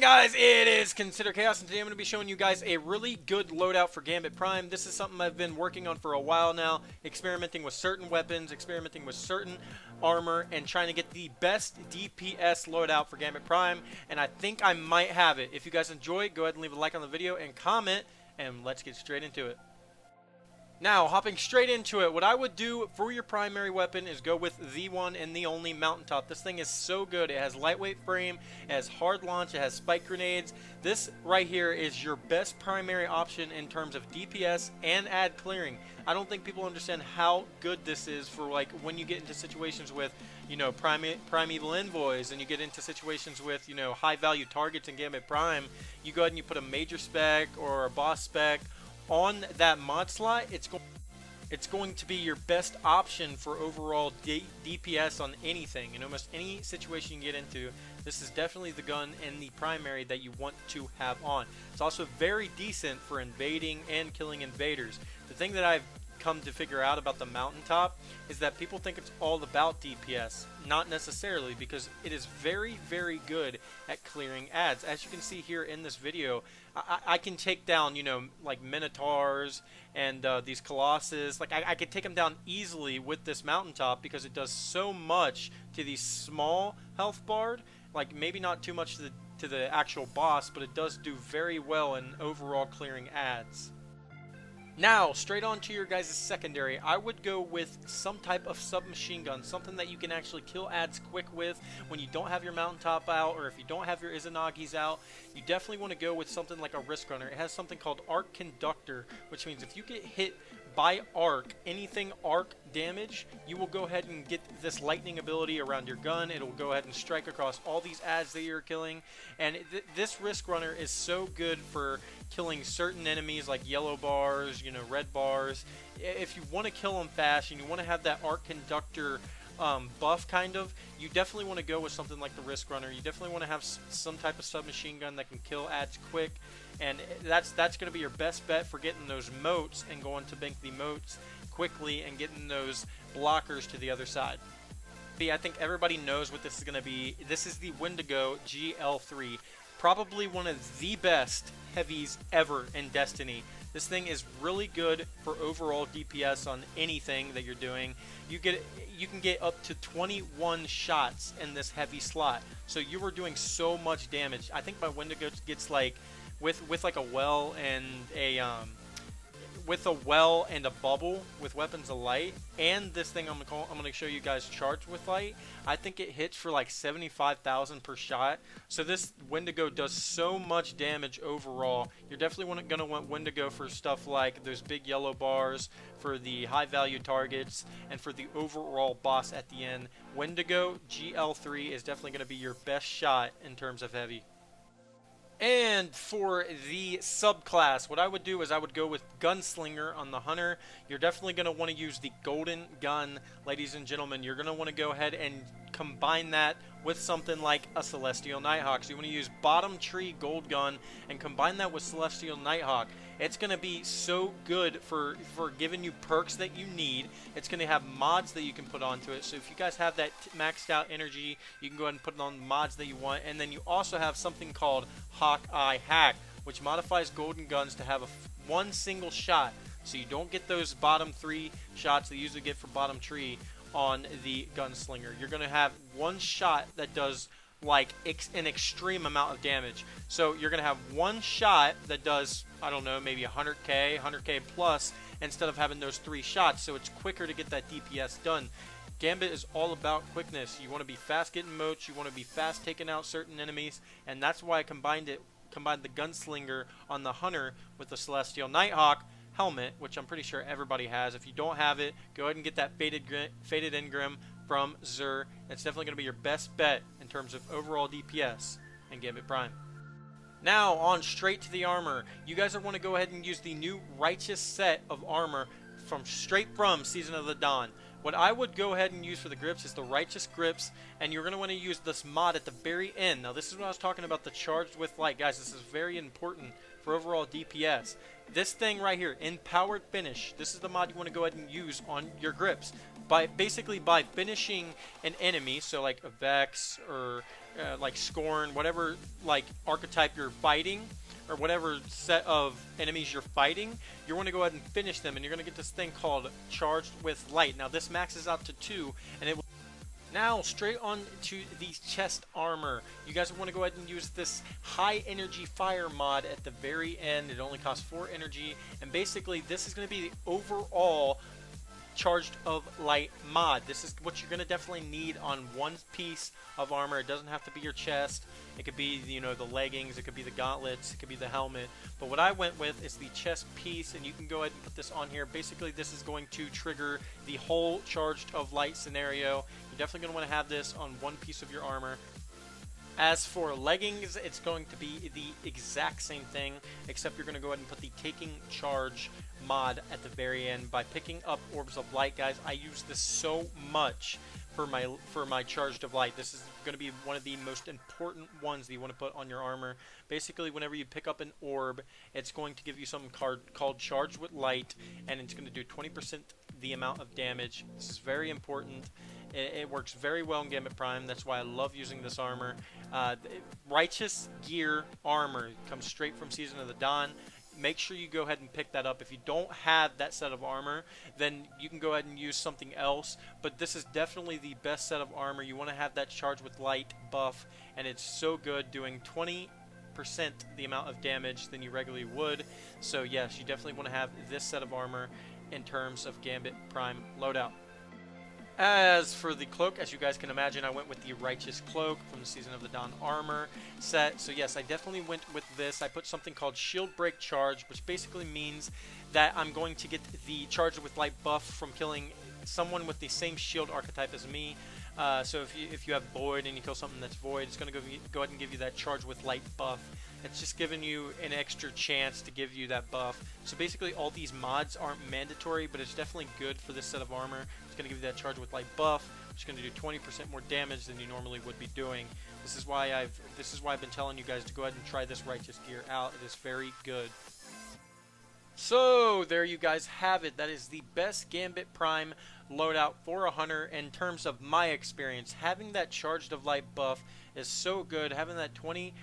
Guys, it is Consider Chaos, and today I'm going to be showing you guys a really good loadout for Gambit Prime. This is something I've been working on for a while now, experimenting with certain weapons, experimenting with certain armor, and trying to get the best DPS loadout for Gambit Prime, and I think I might have it. If you guys enjoy, go ahead and leave a like on the video and comment, and let's get straight into it. Now, hopping straight into it, what I would do for your primary weapon is go with the one and the only Mountaintop. This thing is so good. It has lightweight frame, it has hard launch, it has spike grenades. This right here is your best primary option in terms of DPS and ad clearing. I don't think people understand how good this is for like when you get into situations with, you know, primeval envoys, and you get into situations with, you know, high value targets in Gambit Prime. You go ahead and you put a major spec or a boss spec on that mod slot. It's going to be your best option for overall DPS on anything. In almost any situation you get into, this is definitely the gun in the primary that you want to have on. It's also very decent for invading and killing invaders. The thing that I've come to figure out about the Mountaintop is that people think it's all about DPS. Not necessarily, because it is very, very good at clearing ads. As you can see here in this video, I can take down, you know, like Minotaurs and these Colossus. Like, I could take them down easily with this Mountaintop because it does so much to the small health bar. Like, maybe not too much to the actual boss, but it does do very well in overall clearing ads. Now, straight on to your guys' secondary, I would go with some type of submachine gun, something that you can actually kill ads quick with when you don't have your Mountaintop out, or if you don't have your Izanagi's out. You definitely want to go with something like a Risk Runner. It has something called Arc Conductor, which means if you get hit by arc, anything arc damage, you will go ahead and get this lightning ability around your gun. It'll go ahead and strike across all these ads that you're killing, and this Risk Runner is so good for killing certain enemies like yellow bars, you know, red bars. If you want to kill them fast and you want to have that arc conductor buff, kind of, you definitely want to go with something like the Risk Runner. You definitely want to have some type of submachine gun that can kill ads quick, and that's going to be your best bet for getting those moats and going to bank the moats quickly and getting those blockers to the other side. I think everybody knows what this is going to be. This is the Wendigo GL3, probably one of the best heavies ever in Destiny. This thing is really good for overall DPS on anything that you're doing. You can get up to 21 shots in this heavy slot, so you are doing so much damage. I think my Wendigo gets like with like a well and a bubble with weapons of light, and this thing I'm gonna show you guys charged with light. I think it hits for like 75,000 per shot. So this Wendigo does so much damage overall. You're definitely gonna want Wendigo for stuff like those big yellow bars, for the high value targets, and for the overall boss at the end. Wendigo GL3 is definitely gonna be your best shot in terms of heavy. And for the subclass, what I would do is I would go with Gunslinger on the Hunter. You're definitely going to want to use the Golden Gun, ladies and gentlemen. You're going to want to go ahead and combine that with something like a Celestial Nighthawk. So you want to use Bottom Tree Gold Gun and combine that with Celestial Nighthawk. It's going to be so good for giving you perks that you need. It's going to have mods that you can put onto it. So if you guys have that maxed out energy, you can go ahead and put it on mods that you want. And then you also have something called Hawkeye Hack, which modifies Golden Guns to have one single shot. So you don't get those bottom 3 shots that you usually get for Bottom Tree on the Gunslinger. You're going to have one shot that does like an extreme amount of damage. So you're going to have one shot that does, I don't know, maybe 100k plus, instead of having those 3 shots. So it's quicker to get that DPS done. Gambit is all about quickness. You want to be fast getting moats, you want to be fast taking out certain enemies, and that's why I combined the Gunslinger on the Hunter with the Celestial Nighthawk helmet, which I'm pretty sure everybody has. If you don't have it, go ahead and get that Faded Engram from Xur. It's definitely going to be your best bet in terms of overall DPS in Gambit Prime. Now, on straight to the armor. You guys want to go ahead and use the new Righteous set of armor straight from Season of the Dawn. What I would go ahead and use for the grips is the Righteous grips, and you're going to want to use this mod at the very end. Now, this is what I was talking about, the charged with light. Guys, this is very important for overall DPS. This thing right here, Empowered Finish, this is the mod you want to go ahead and use on your grips. Basically by finishing an enemy, so like a Vex or like Scorn, whatever like archetype you're fighting, or whatever set of enemies you're fighting, you want to go ahead and finish them, and you're going to get this thing called Charged with Light. Now this maxes out to 2, and it will. Now, straight on to the chest armor. You guys want to go ahead and use this high energy fire mod at the very end. It only costs 4 energy, and basically this is going to be the overall Charged of Light mod. This is what you're going to definitely need on one piece of armor. It doesn't have to be your chest. It could be, you know, the leggings, it could be the gauntlets, it could be the helmet. But what I went with is the chest piece, and you can go ahead and put this on here. Basically, this is going to trigger the whole Charged of Light scenario. You're definitely going to want to have this on one piece of your armor. As for leggings, it's going to be the exact same thing, except you're going to go ahead and put the Taking Charge mod at the very end. By picking up Orbs of Light, guys, I use this so much for my Charged of Light. This is going to be one of the most important ones that you want to put on your armor. Basically, whenever you pick up an orb, it's going to give you something called Charged with Light, and it's going to do 20% the amount of damage. This is very important. It works very well in Gambit Prime. That's why I love using this armor. Righteous Gear armor comes straight from Season of the Dawn. Make sure you go ahead and pick that up. If you don't have that set of armor, then you can go ahead and use something else. But this is definitely the best set of armor. You want to have that Charge with Light buff, and it's so good, doing 20% the amount of damage than you regularly would. So yes, you definitely want to have this set of armor in terms of Gambit Prime loadout. As for the cloak, as you guys can imagine, I went with the Righteous Cloak from the Season of the Dawn armor set. So yes, I definitely went with this. I put something called Shield Break Charge, which basically means that I'm going to get the Charge with Light buff from killing someone with the same shield archetype as me. So if you have Void and you kill something that's Void, it's going to go ahead and give you that Charge with Light buff. It's just giving you an extra chance to give you that buff. So basically all these mods aren't mandatory, but it's definitely good for this set of armor. It's going to give you that Charge with Light buff, which is going to do 20% more damage than you normally would be doing. This is why I've been telling you guys to go ahead and try this Righteous Gear out. It is very good. So there you guys have it. That is the best Gambit Prime loadout for a hunter in terms of my experience. Having that Charged of Light buff is so good. Having that 20%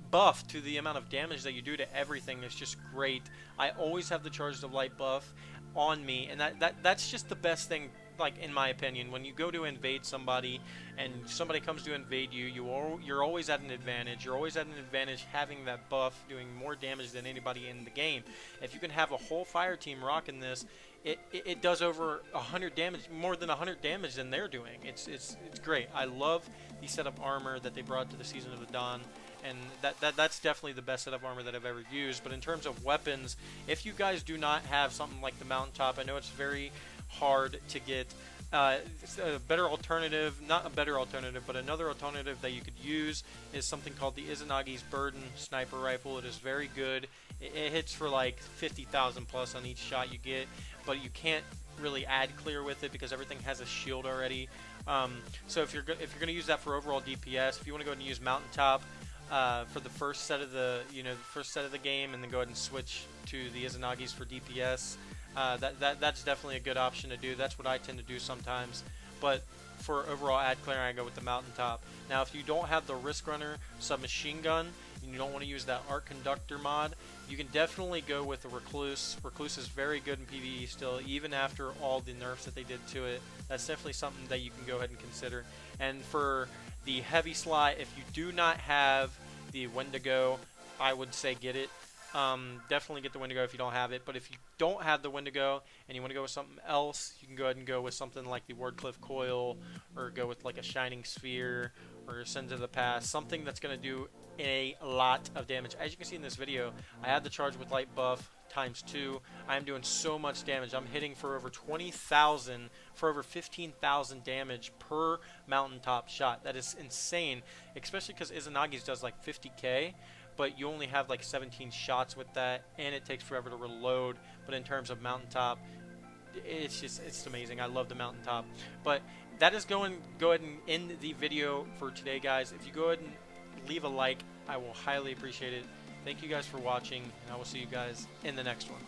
buff to the amount of damage that you do to everything is just great. I always have the Charged of Light buff on me, and that's just the best thing, like, in my opinion. When you go to invade somebody and somebody comes to invade you, you're always at an advantage. You're always at an advantage having that buff, doing more damage than anybody in the game. If you can have a whole fire team rocking this, it does over 100 damage, more than 100 damage than they're doing. It's great. I love the set of armor that they brought to the Season of the Dawn, and that's definitely the best set of armor that I've ever used. But in terms of weapons, if you guys do not have something like the Mountaintop, I know it's very hard to get. It's a better alternative, not a better alternative, but another alternative that you could use is something called the Izanagi's Burden Sniper Rifle. It is very good. It hits for like 50,000 plus on each shot you get, but you can't really add clear with it because everything has a shield already. So if you're going to use that for overall DPS, if you want to go ahead and use Mountaintop for the first set of the game, and then go ahead and switch to the Izanagi's for DPS, that's definitely a good option to do. That's what I tend to do sometimes. But for overall ad clearing, I go with the Mountaintop. Now, if you don't have the Risk Runner submachine gun and you don't want to use that Arc Conductor mod, you can definitely go with the Recluse. Recluse is very good in PvE still, even after all the nerfs that they did to it. That's definitely something that you can go ahead and consider. And for the heavy slot, if you do not have the Wendigo, I would say get it. Definitely get the Wendigo if you don't have it. But if you don't have the Wendigo and you want to go with something else, you can go ahead and go with something like the Wardcliff Coil, or go with like a Shining Sphere, or Sins of the Past, something that's going to do a lot of damage. As you can see in this video, I had the Charge with Light buff ×2. I am doing so much damage. I'm hitting for over 20,000, for over 15,000 damage per Mountaintop shot. That is insane, especially because Izanagi's does like 50k, but you only have like 17 shots with that, and it takes forever to reload. But in terms of Mountaintop, it's amazing. I love the Mountaintop. But that is go ahead and end the video for today, guys. If you go ahead and leave a like, I will highly appreciate it. Thank you guys for watching, and I will see you guys in the next one.